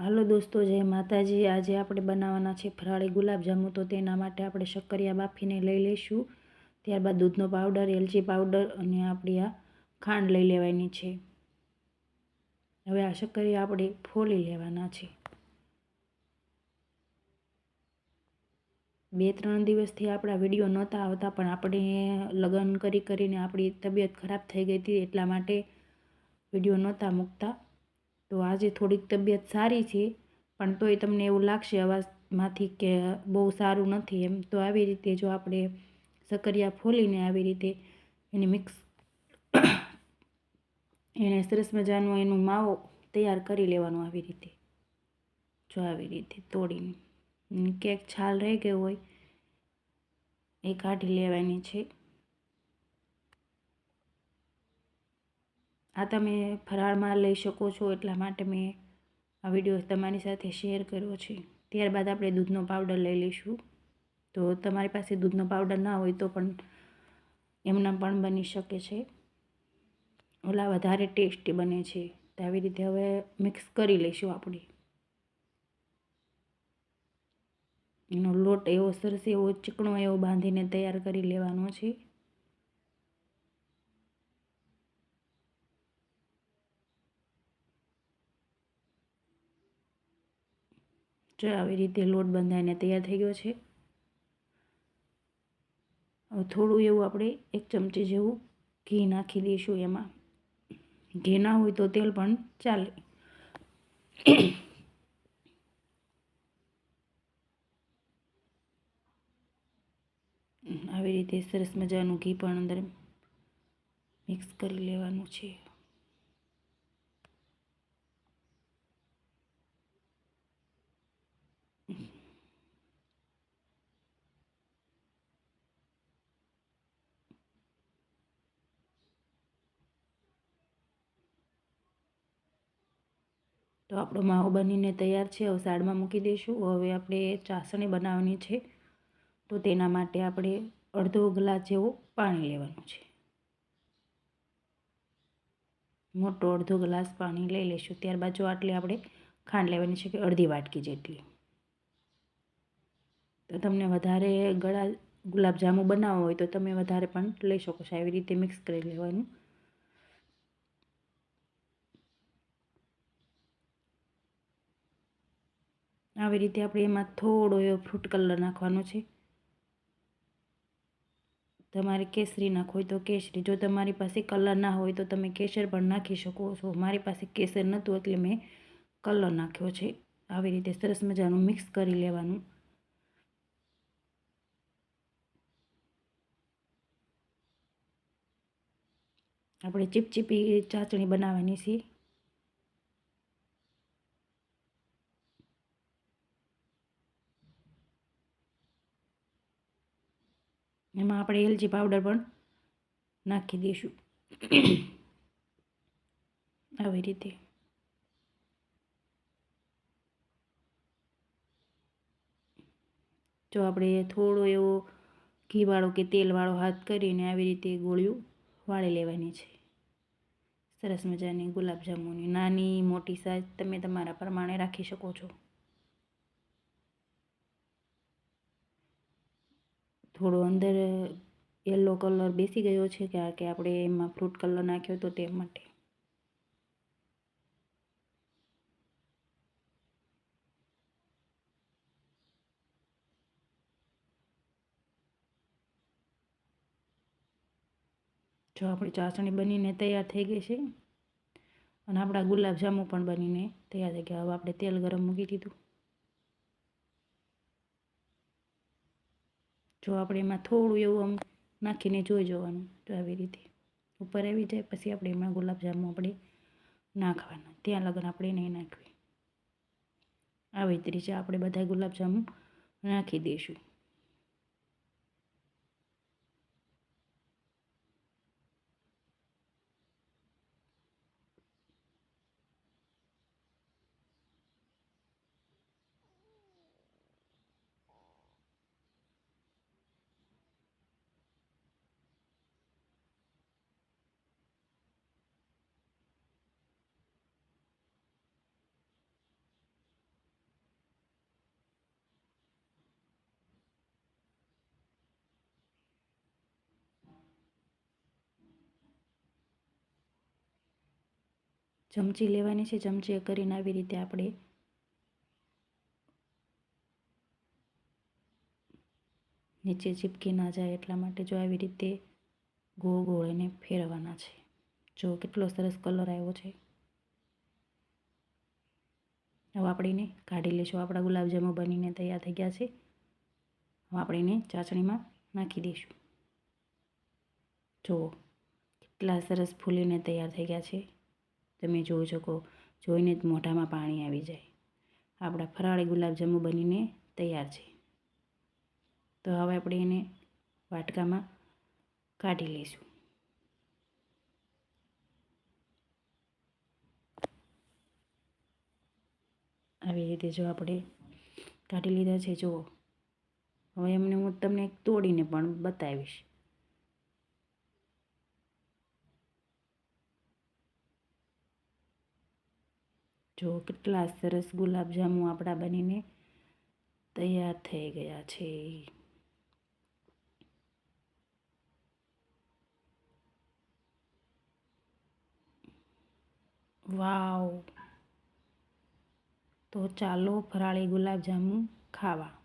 હાલો દોસ્તો, જય માતાજી। આજે આપણે બનાવવાના છે ફરાળી ગુલાબજાંબુ। તો તેના માટે આપણે શક્કરિયા બાફીને લઈ લઈશું, ત્યારબાદ દૂધનો પાવડર, એલચી પાવડર અને આપણી આ ખાંડ લઈ લેવાની છે। હવે આ શક્કરિયા આપણે ફોલી લેવાના છે। 2-3 દિવસથી આપણા વિડીયો નહોતા આવતા, પણ આપણે લગ્ન કરીને આપણી તબિયત ખરાબ થઈ ગઈ હતી, એટલા માટે વિડીયો નહોતા મૂકતા। તો આજે થોડીક તબિયત સારી છે, પણ તોય તમને એવું લાગશે અવાજમાંથી કે બહુ સારું નથી એમ। તો આવી રીતે જો આપણે શક્કરિયા ફોલીને આવી રીતે એને સરસ મજાનો એનો માવો તૈયાર કરી લેવાનો। આવી રીતે જો આવી રીતે તોડીને કેક છાલ રહી ગઈ હોય એ કાઢી લેવાની છે। આ તમે ફરાળમાં લઈ શકો છો, એટલા માટે મેં આ વિડીયો તમારી સાથે શેર કર્યો છે। ત્યારબાદ આપણે દૂધનો પાવડર લઈ લઈશું। તો તમારી પાસે દૂધનો પાવડર ના હોય તો પણ એમના પણ બની શકે છે, ઓલા વધારે ટેસ્ટી બને છે। તો આવી રીતે હવે મિક્સ કરી લઈશું આપણે। એનો લોટ એવો સરસ એવો ચીકણો એવો બાંધીને તૈયાર કરી લેવાનો છે। જો આવી રીતે લોટ બંધાઈને તૈયાર થઈ ગયો છે। હવે થોડું એવું આપણે 1 ચમચી જેવું ઘી નાખી દઈશું એમાં। ઘી ના હોય તો તેલ પણ ચાલે। આવી રીતે સરસ મજાનું ઘી પણ અંદર મિક્સ કરી લેવાનું છે। તો આપણો માવો બનીને તૈયાર છે। હવે સાઈડમાં મૂકી દઈશું। હવે આપણે ચાસણી બનાવવાની છે, તો તેના માટે આપણે અડધો ગ્લાસ જેવું પાણી લેવાનું છે। મોટો અડધો ગ્લાસ પાણી લઈ લઈશું। ત્યારબાદ જો આટલી આપણે ખાંડ લેવાની છે, કે અડધી વાટકી જેટલી। તો તમને વધારે ગળા ગુલાબજાંબુ બનાવવા હોય તો તમે વધારે પણ લઈ શકો છો। આવી રીતે મિક્સ કરી લેવાનું। આવી રીતે આપણે એમાં થોડો એવો ફ્રૂટ કલર નાખવાનો છે। તમારે કેસરી નાખવો હોય તો કેસરી, જો તમારી પાસે કલર ના હોય તો તમે કેસર પણ નાખી શકો છો। મારી પાસે કેસર નહોતું એટલે મેં કલર નાખ્યો છે। આવી રીતે સરસ મજાનું મિક્સ કરી લેવાનું। આપણે ચીપચીપી ચાસણી બનાવવાની છે। એમાં આપણે એલચી પાવડર પણ નાખી દઈશું। આવી રીતે જો આપણે થોડો એવો ઘીવાળો કે તેલવાળો હાથ કરીને આવી રીતે ગોળીઓ વાળી લેવાની છે। સરસ મજાની ગુલાબજાંબુની નાની મોટી સાઈઝ તમે તમારા પ્રમાણે રાખી શકો છો। થોડો અંદર યલો કલર બેસી ગયો છે, કારણ કે આપણે એમાં ફ્રૂટ કલર નાખ્યો હતો તે માટે। જો આપણી ચાસણી બનીને તૈયાર થઈ ગઈ છે, અને આપણા ગુલાબજાંબુ પણ બનીને તૈયાર થઈ ગયા। હવે આપણે તેલ ગરમ મૂકી દીધું। જો આપણે એમાં થોડું એવું આમ નાખીને જોઈ જોવાનું, તો આવી રીતે ઉપર આવી જાય પછી આપણે એમાં ગુલાબજાંબુ આપણે નાખવાના, ત્યાં લગન આપણે નહીં નાખવી। આવી જ રીતે આપણે બધા ગુલાબજાંબુ નાખી દઈશું। ચમચી લેવાની છે, ચમચી કરીને આવી રીતે આપણે નીચે ચીપકી ના જાય એટલા માટે જો આવી રીતે ગોળ ગોળ એને ફેરવવાના છે. જો કેટલો સરસ કલર આવ્યો છે. હવે આપણે એને કાઢી લઈશું. આપણા ગુલાબજાંબુ બનીને તૈયાર થઈ ગયા છે. હવે આપણે એને ચાસણીમાં નાખી દઈશું. જુઓ કેટલા સરસ ફૂલીને તૈયાર થઈ ગયા છે. તમે જોઈ શકો, જોઈને જ મોઢામાં પાણી આવી જાય. આપણા ફરાળી ગુલાબજાંબુ બનીને તૈયાર છે. તો હવે આપણે એને વાટકામાં કાઢી લઈશું. આવી રીતે જો આપણે કાઢી લીધા છે. જુઓ હવે એમને હું તમને તોડીને પણ બતાવીશ. જો કેટલા સરસ ગુલાબજાંબુ આપણા બનીને તૈયાર થઈ ગયા છે. વાવ! તો ચાલો ફરાળી ગુલાબજાંબુ ખાવા.